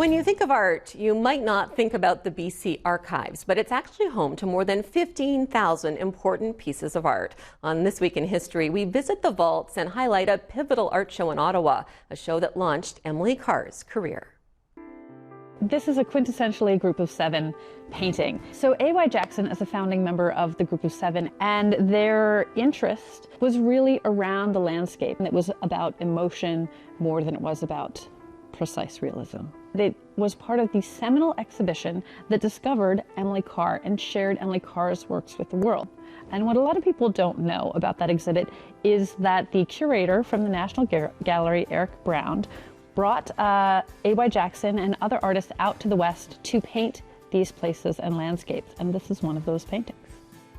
When you think of art, you might not think about the BC archives, but it's actually home to more than 15,000 important pieces of art. On This Week in History, we visit the vaults and highlight a pivotal art show in Ottawa, a show that launched Emily Carr's career. This is a quintessentially Group of Seven painting. So A.Y. Jackson is a founding member of the Group of Seven, and their interest was really around the landscape. And it was about emotion more than it was about precise realism. It was part of the seminal exhibition that discovered Emily Carr and shared Emily Carr's works with the world. And what a lot of people don't know about that exhibit is that the curator from the National Gallery, Eric Brown, brought A.Y. Jackson and other artists out to the West to paint these places and landscapes, and this is one of those paintings.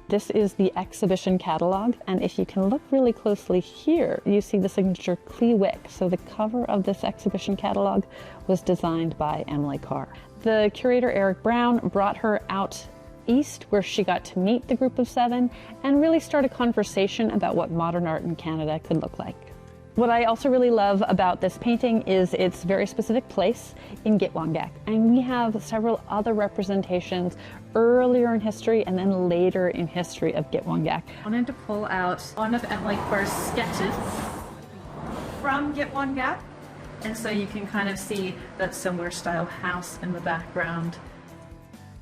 This is the exhibition catalog, and if you can look really closely here, you see the signature Clee Wick. So the cover of this exhibition catalog was designed by Emily Carr. The curator, Eric Brown, brought her out east where she got to meet the Group of Seven and really start a conversation about what modern art in Canada could look like. What I also really love about this painting is its very specific place in Gitwangak. And we have several other representations earlier in history and then later in history of Gitwangak. I wanted to pull out one of Emily Carr's sketches from Gitwangak. And so you can kind of see that similar style house in the background.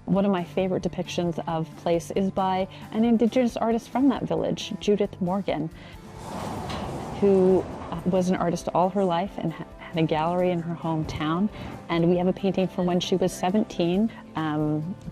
One of my favorite depictions of place is by an Indigenous artist from that village, Judith Morgan, who was an artist all her life and had a gallery in her hometown. And we have a painting from when she was 17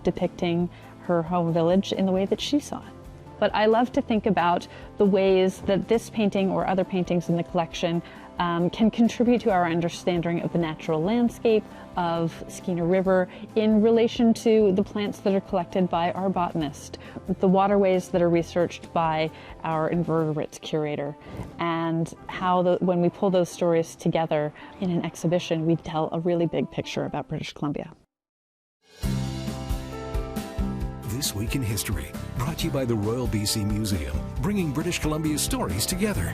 depicting her home village in the way that she saw it. But I love to think about the ways that this painting or other paintings in the collection can contribute to our understanding of the natural landscape of Skeena River in relation to the plants that are collected by our botanist, the waterways that are researched by our invertebrates curator, and how when we pull those stories together in an exhibition, we tell a really big picture about British Columbia. This Week in History, brought to you by the Royal BC Museum, bringing British Columbia's stories together.